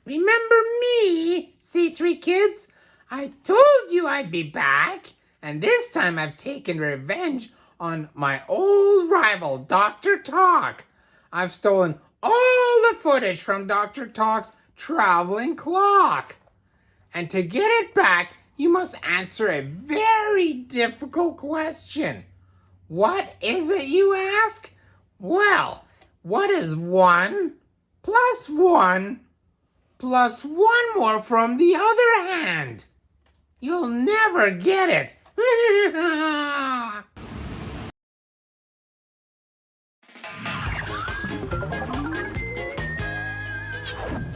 Remember me, C3 kids? I told you I'd be back, and this time I've taken revenge on my old rival, Dr. Talk. I've stolen all the footage from Dr. Talk's traveling clock. And to get it back, you must answer a very difficult question. What is it, you ask? Well, what is 1 plus 1 plus 1 more from the other hand? You'll never get it.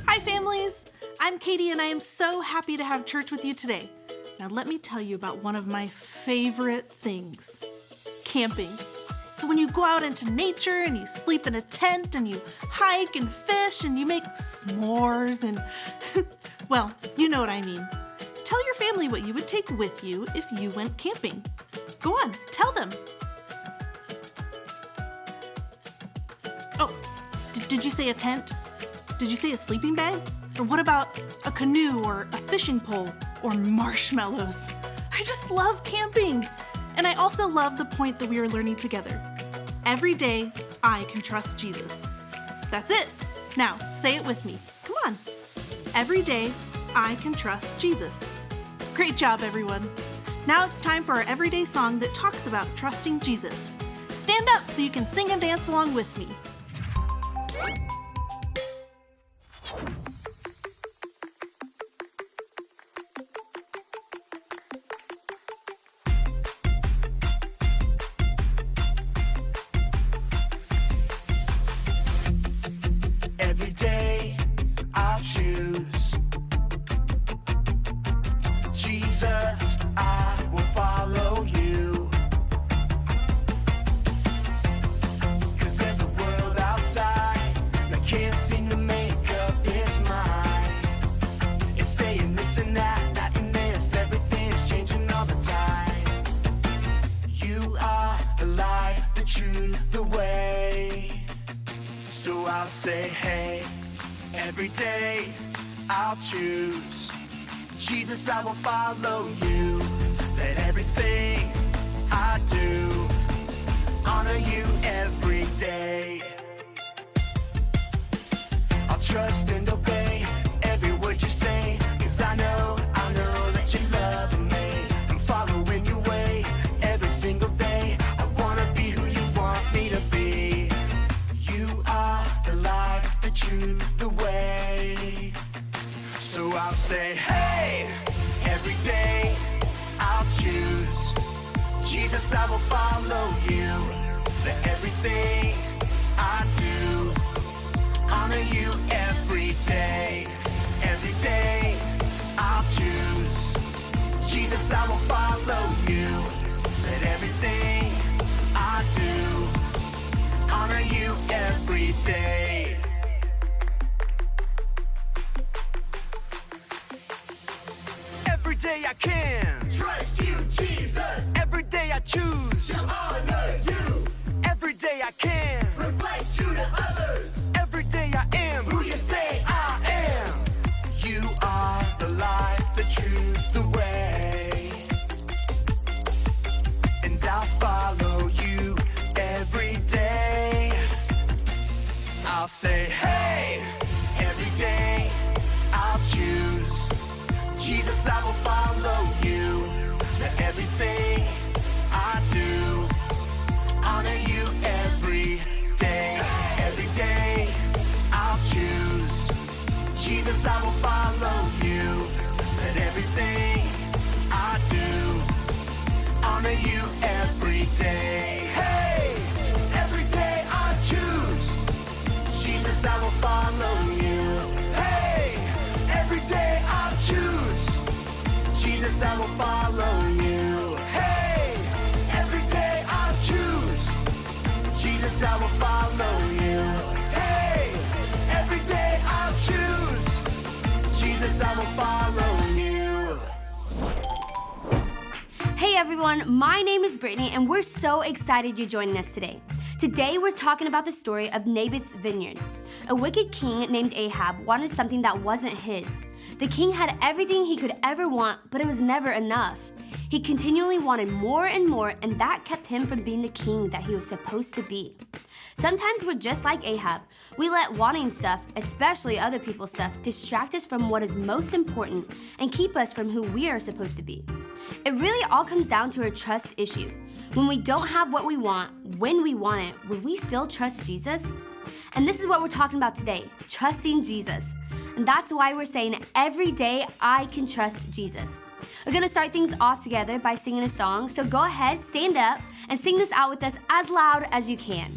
Hi families, I'm Katie and I am so happy to have church with you today. Now let me tell you about one of my favorite things, camping. So when you go out into nature and you sleep in a tent and you hike and fish and you make s'mores and, well, you know what I mean. Tell your family what you would take with you if you went camping. Go on, tell them. Oh, did you say a tent? Did you say a sleeping bag? Or what about a canoe or a fishing pole or marshmallows? I just love camping. And I also love the point that we are learning together. Every day, I can trust Jesus. That's it. Now, say it with me. Come on. Every day, I can trust Jesus. Great job, everyone. Now it's time for our everyday song that talks about trusting Jesus. Stand up so you can sing and dance along with me. Every day I'll choose Jesus, I will follow you. 'Cause there's a world outside that can't seem to make up its mind. It's saying this and that, that and this, everything's changing all the time. You are the life, the truth, the way. So I'll say, hey, every day I'll choose Jesus, I will follow you. Let everything I do honor you every day. I'll trust and obey every word you say, 'cause I know that you love me. I'm following your way every single day. I wanna be who you want me to be. You are the life, the truth, the way. So I'll say, hey, every day I'll choose Jesus, I will follow you. Let everything I do honor you every day. Every day I'll choose Jesus, I will follow you. Let everything I do honor you every day. Every day I can Trust you, Jesus, every day I choose to honor you, every day I can reflect you to others, every day I am who you say I am. You are the life, the truth, the way. And I'll follow you every day. I'll say, hey, every day I'll choose Jesus, I will follow you. Let everything I do honor you every day. Every day I'll choose Jesus, I will follow you. Let everything I do honor you every day. Hey, every day I choose Jesus, I will follow you. Hey, every day I choose Jesus, I will follow you. Hey, every day I choose Jesus, I will follow you. Hey, every day I choose Jesus, I will follow you. Hey everyone, my name is Brittany and we're so excited you're joining us today. Today we're talking about the story of Naboth's vineyard. A wicked king named Ahab wanted something that wasn't his. The king had everything he could ever want, but it was never enough. He continually wanted more and more, and that kept him from being the king that he was supposed to be. Sometimes we're just like Ahab. We let wanting stuff, especially other people's stuff, distract us from what is most important and keep us from who we are supposed to be. It really all comes down to a trust issue. When we don't have what we want, when we want it, will we still trust Jesus? And this is what we're talking about today, trusting Jesus. And that's why we're saying every day I can trust Jesus. We're gonna start things off together by singing a song, so go ahead, stand up, and sing this out with us as loud as you can.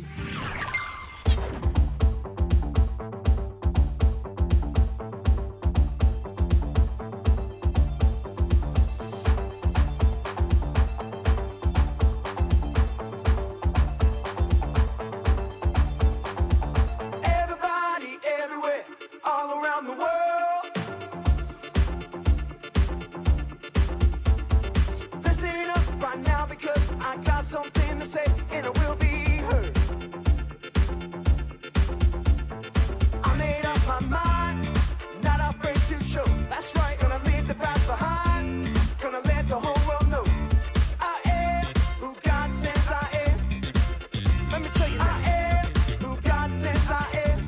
Everybody, everywhere, all around the world. Listen up right now because I got something to say and it will be heard. I made up my mind, not afraid to show. That's right, gonna leave the past behind. Gonna let the whole world know I am who God says I am. Let me tell you now. I am who God says I am.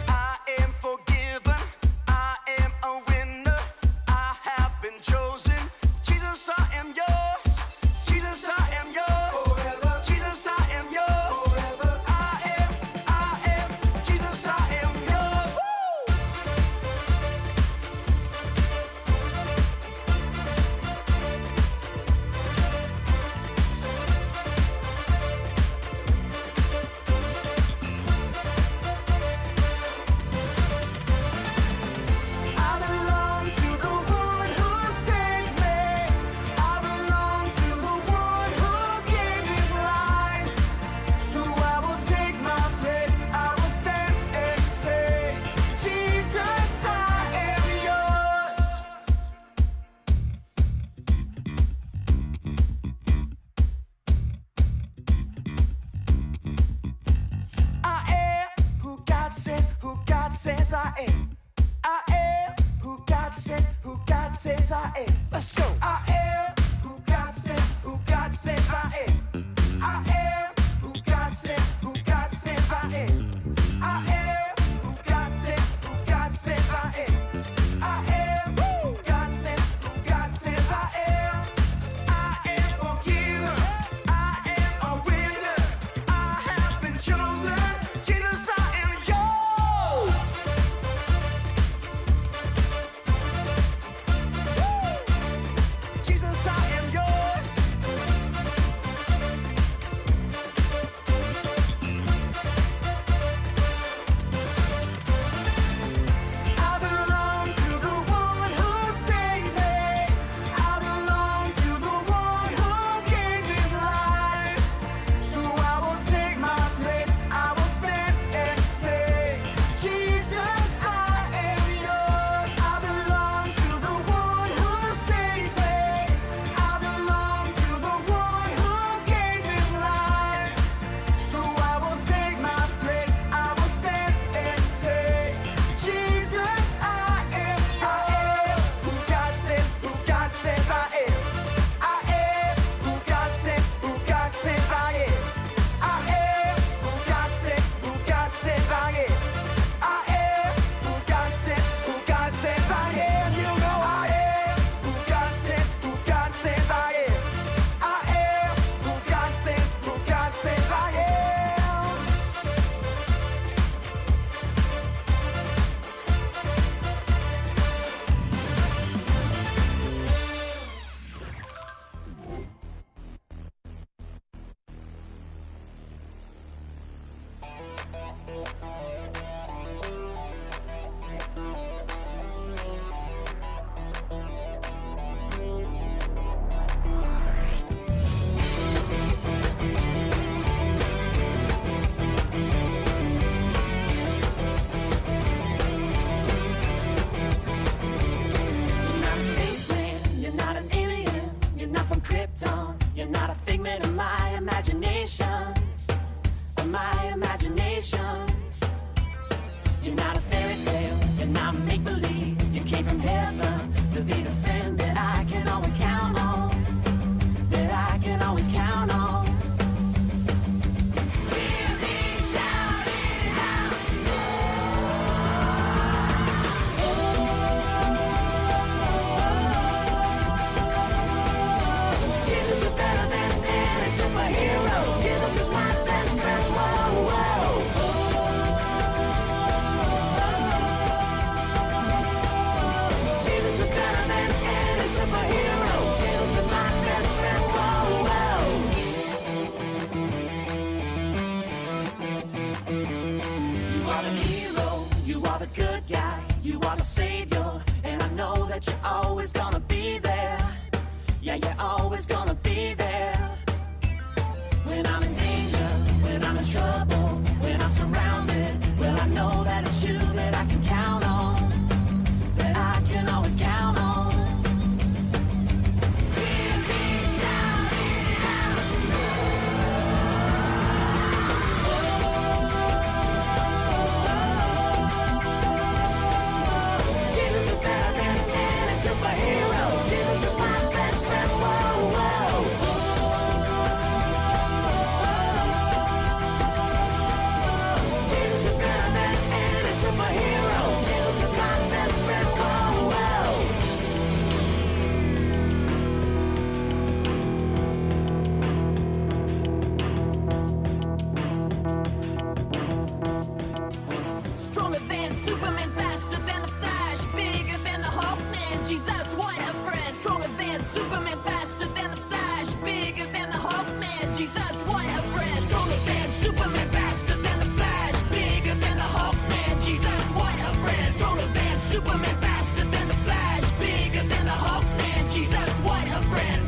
I am forgiven. I am a winner. I have been chosen. Jesus, I am yours. Jesus, I am yours. Forever. Jesus, I am yours. Forever. I am. Jesus, I am yours. Woo! I belong to the one who saved me. I belong to the one who gave his life. So I will take my place. I will stand and say, Jesus, I am yours. I am who God says I am. I am who God says I am. Let's go. I am who God says I am. I am who God says I am. I am who God says I am. I am who God says I am. I am forgiven. I am a winner. I have been chosen. Jesus, I am yours. Jesus, I am yours. I belong to the one who saved me. I belong to the one who gave his life. So I will take my place. I will stand and say, Jesus, I am yours. I belong to the one who saved me. I belong to the one who gave his life. So I will take my place. I will stand and say, Jesus, I am who God says I am. I am who God says I am. I am who God says I am. I am who God says I am. You know I am who God says I am. I am who God says I am. You're not a spaceman, you're not an alien, you're not from Krypton, you're not a figment of my imagination. are the hero, you are the good guy, you are the savior, and I know that you're always gonna be there. Yeah, you're always gonna be there. When I'm in danger, when I'm in trouble, when I'm surrounded, well, I know that it's you that I can count on, that I can always count on. Hear me shout it out. Jesus is better than any superhero. Jesus is my best friend. Whoa, whoa. Jesus is better than any superhero. Jesus is my best friend. Whoa, whoa. Stronger than Superman, faster than the Flash, bigger than the Hawkman. Jesus, what a friend. Stronger than Superman, faster than the Flash, bigger than the Hawkman. Jesus, what a friend. Stronger than Superman, faster than the Flash, bigger than the Hawkman. Jesus, what a friend. Stronger than Superman, faster than the Flash, bigger than the Hawkman. Jesus, what a friend.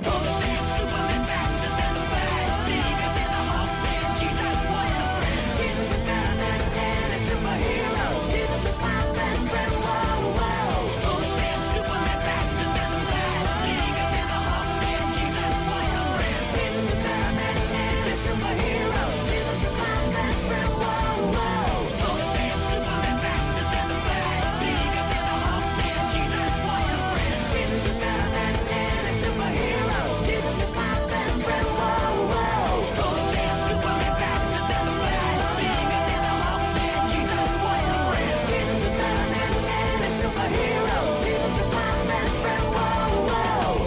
Stronger than Superman, faster than the Flash, bigger than the Hawkman. Jesus, what a friend. Jesus is better than any superhero. Jesus is my best friend. Whoa, whoa. Stronger than Superman, faster than the Flash, bigger than the Hawkman. Jesus, what a friend. Jesus is better than any superhero. Jesus is my best friend. Whoa, whoa. Stronger than Superman, faster than the Flash, bigger than the Hawkman. Jesus, what a friend. Jesus is better than any superhero. Jesus is my best friend. Whoa, whoa. Stronger than Superman, faster than the Flash, bigger than the Hawkman. Jesus, what a friend. Jesus is better than any superhero. Jesus is my best friend. Whoa, whoa.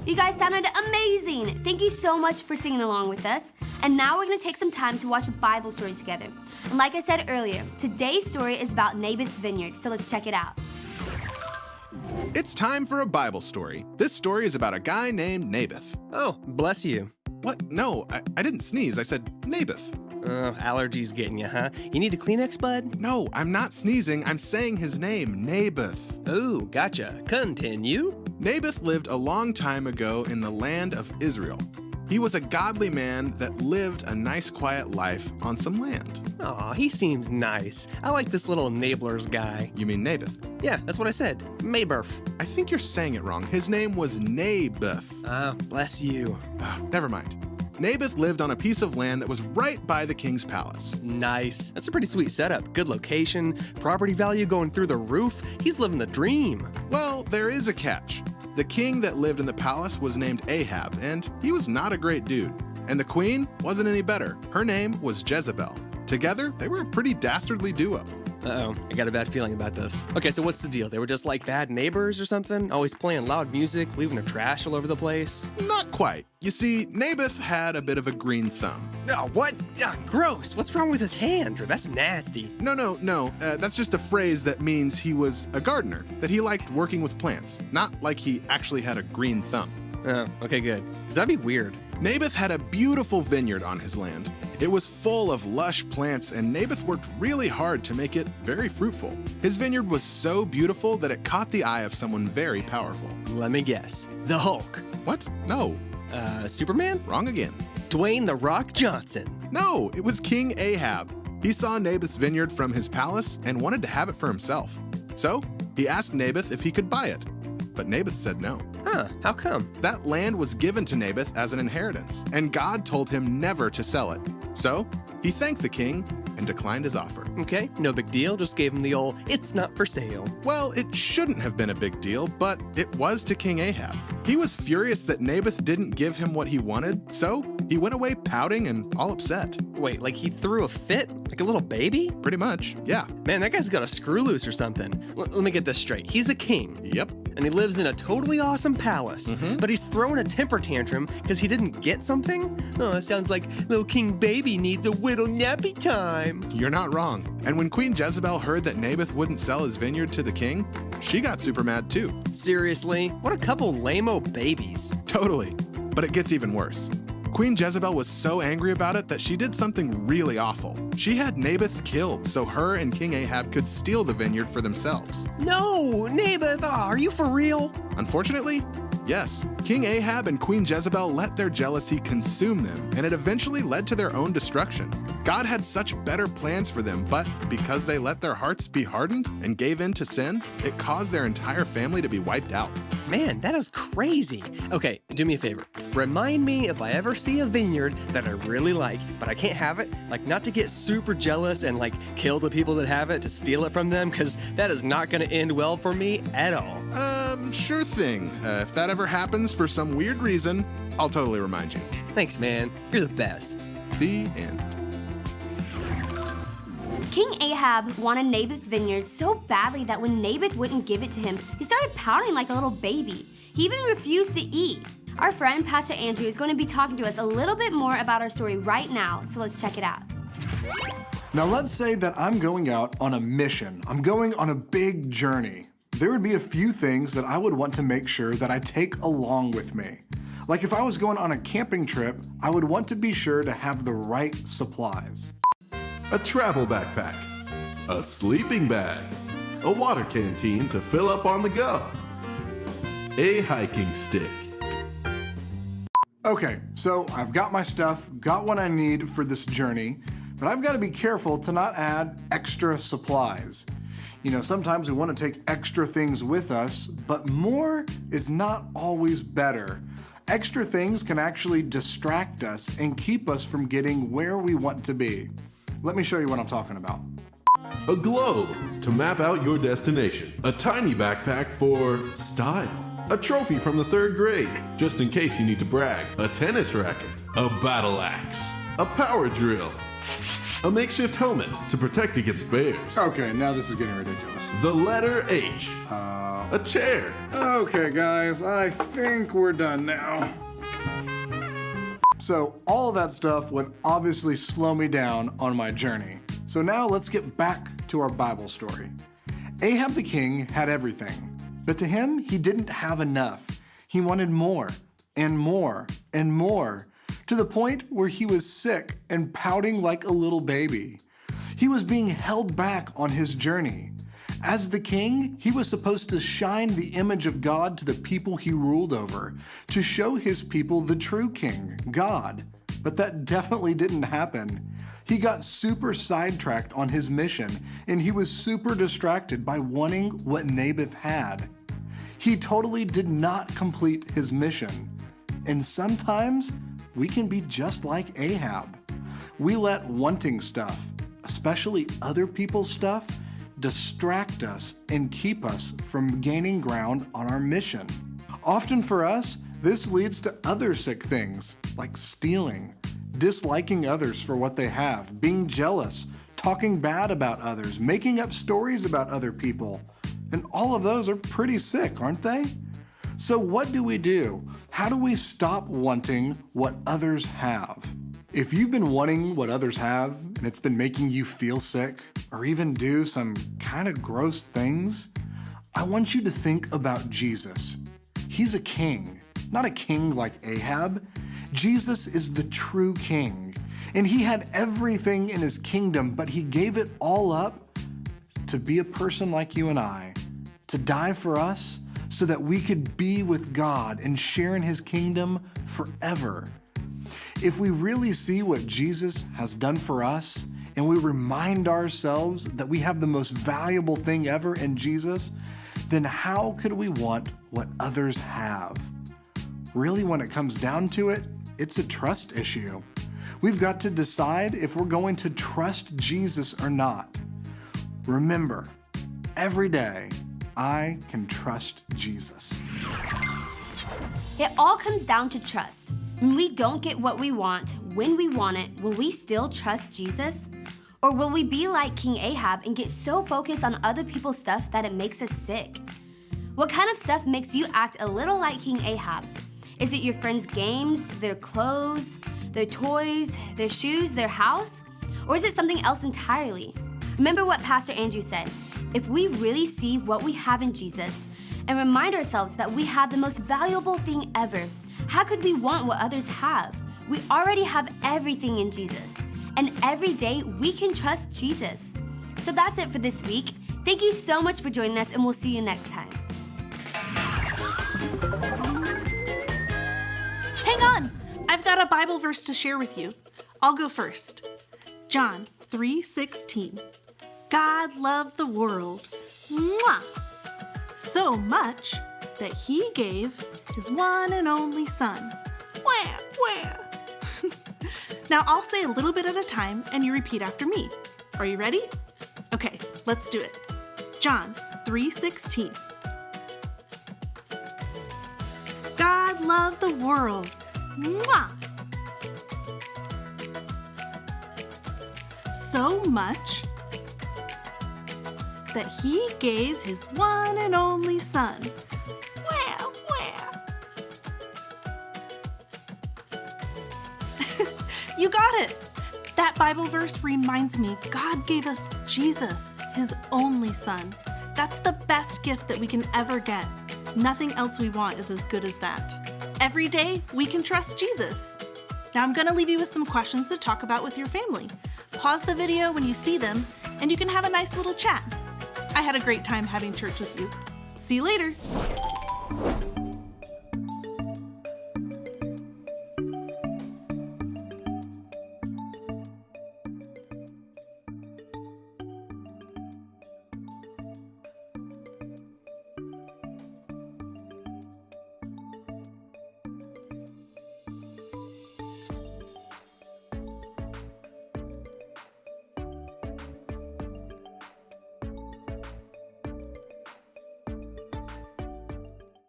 You guys sounded amazing. Thank you so much for singing along with us. And now we're gonna take some time to watch a Bible story together. And like I said earlier, today's story is about Naboth's vineyard, so let's check it out. It's time for a Bible story. This story is about a guy named Naboth. Oh, bless you. What? No, I didn't sneeze. I said Naboth. Allergies getting you, huh? You need a Kleenex, bud? No, I'm not sneezing. I'm saying his name, Naboth. Oh, gotcha. Continue. Naboth lived a long time ago in the land of Israel. He was a godly man that lived a nice, quiet life on some land. Aw, he seems nice. I like this little Nablers guy. You mean Naboth? Yeah, that's what I said. Mayberf. I think you're saying it wrong. His name was Naboth. Bless you. Never mind. Naboth lived on a piece of land that was right by the king's palace. Nice. That's a pretty sweet setup. Good location, property value going through the roof. He's living the dream. Well, there is a catch. The king that lived in the palace was named Ahab, and he was not a great dude. And the queen wasn't any better. Her name was Jezebel. Together, they were a pretty dastardly duo. Uh-oh, I got a bad feeling about this. Okay, so what's the deal? They were just like bad neighbors or something? Always playing loud music, leaving their trash all over the place? Not quite. You see, Naboth had a bit of a green thumb. Oh, what? Gross. What's wrong with his hand? That's nasty. No. That's just a phrase that means he was a gardener, that he liked working with plants, not like he actually had a green thumb. Oh, okay, good. Because that'd be weird. Naboth had a beautiful vineyard on his land. It was full of lush plants, and Naboth worked really hard to make it very fruitful. His vineyard was so beautiful that it caught the eye of someone very powerful. Let me guess. The Hulk. What? No. Superman? Wrong again. Dwayne The Rock Johnson. No, it was King Ahab. He saw Naboth's vineyard from his palace and wanted to have it for himself. So he asked Naboth if he could buy it. But Naboth said no. Huh, how come? That land was given to Naboth as an inheritance, and God told him never to sell it. So he thanked the king and declined his offer. Okay, no big deal. Just gave him the old, it's not for sale. Well, it shouldn't have been a big deal, but it was to King Ahab. He was furious that Naboth didn't give him what he wanted, so he went away pouting and all upset. Wait, like he threw a fit? Like a little baby? Pretty much, yeah. Man, that guy's got a screw loose or something. Let me get this straight. He's a king. Yep. and he lives in a totally awesome palace, but he's throwing a temper tantrum because he didn't get something? Oh, that sounds like little King Baby needs a little nappy time. You're not wrong. And when Queen Jezebel heard that Naboth wouldn't sell his vineyard to the king, she got super mad too. Seriously? What a couple lame-o babies. Totally. But it gets even worse. Queen Jezebel was so angry about it that she did something really awful. She had Naboth killed so her and King Ahab could steal the vineyard for themselves. No, Naboth, are you for real? Unfortunately, yes. King Ahab and Queen Jezebel let their jealousy consume them, and it eventually led to their own destruction. God had such better plans for them, but because they let their hearts be hardened and gave in to sin, it caused their entire family to be wiped out. Man, that is crazy. Okay, do me a favor. Remind me if I ever see a vineyard that I really like, but I can't have it, like not to get super jealous and like kill the people that have it to steal it from them, because that is not going to end well for me at all. Sure thing. If that ever happens for some weird reason, I'll totally remind you. Thanks, man. You're the best. The end. King Ahab wanted Naboth's vineyard so badly that when Naboth wouldn't give it to him, he started pouting like a little baby. He even refused to eat. Our friend Pastor Andrew is going to be talking to us a little bit more about our story right now, so let's check it out. Now let's say that I'm going out on a mission. I'm going on a big journey. There would be a few things that I would want to make sure that I take along with me. Like if I was going on a camping trip, I would want to be sure to have the right supplies. A travel backpack, a sleeping bag, a water canteen to fill up on the go, a hiking stick. Okay, so I've got my stuff, got what I need for this journey, but I've got to be careful to not add extra supplies. You know, sometimes we want to take extra things with us, but more is not always better. Extra things can actually distract us and keep us from getting where we want to be. Let me show you what I'm talking about. A globe to map out your destination. A tiny backpack for style. A trophy from the 3rd grade, just in case you need to brag. A tennis racket. A battle axe. A power drill. A makeshift helmet to protect against bears. Okay, now this is getting ridiculous. The letter H. A chair. Okay, guys, I think we're done now. So all of that stuff would obviously slow me down on my journey. So now let's get back to our Bible story. Ahab the king had everything, but to him, he didn't have enough. He wanted more and more and more, to the point where he was sick and pouting like a little baby. He was being held back on his journey. As the king, he was supposed to shine the image of God to the people he ruled over, to show his people the true king, God. But that definitely didn't happen. He got super sidetracked on his mission, and he was super distracted by wanting what Naboth had. He totally did not complete his mission. And sometimes, we can be just like Ahab. We let wanting stuff, especially other people's stuff, distract us and keep us from gaining ground on our mission. Often for us, this leads to other sick things like stealing, disliking others for what they have, being jealous, talking bad about others, making up stories about other people. And all of those are pretty sick, aren't they? So what do we do? How do we stop wanting what others have? If you've been wanting what others have and it's been making you feel sick or even do some kind of gross things, I want you to think about Jesus. He's a king, not a king like Ahab. Jesus is the true king, and he had everything in his kingdom, but he gave it all up to be a person like you and I, to die for us so that we could be with God and share in his kingdom forever. If we really see what Jesus has done for us, and we remind ourselves that we have the most valuable thing ever in Jesus, then how could we want what others have? Really, when it comes down to it, it's a trust issue. We've got to decide if we're going to trust Jesus or not. Remember, every day, I can trust Jesus. It all comes down to trust. When we don't get what we want, when we want it, will we still trust Jesus? Or will we be like King Ahab and get so focused on other people's stuff that it makes us sick? What kind of stuff makes you act a little like King Ahab? Is it your friends' games, their clothes, their toys, their shoes, their house? Or is it something else entirely? Remember what Pastor Andrew said. If we really see what we have in Jesus and remind ourselves that we have the most valuable thing ever, how could we want what others have? We already have everything in Jesus. And every day we can trust Jesus. So that's it for this week. Thank you so much for joining us, and we'll see you next time. Hang on! I've got a Bible verse to share with you. I'll go first. John 3:16. God loved the world, mwah, so much that he gave his one and only son. Wah, wah. Now I'll say a little bit at a time and you repeat after me. Are you ready? Okay, let's do it. John 3:16. God loved the world, mwah, so much that he gave his one and only son. Wah, wah. You got it! That Bible verse reminds me God gave us Jesus, his only son. That's the best gift that we can ever get. Nothing else we want is as good as that. Every day, we can trust Jesus. Now I'm gonna leave you with some questions to talk about with your family. Pause the video when you see them, and you can have a nice little chat. I had a great time having church with you. See you later.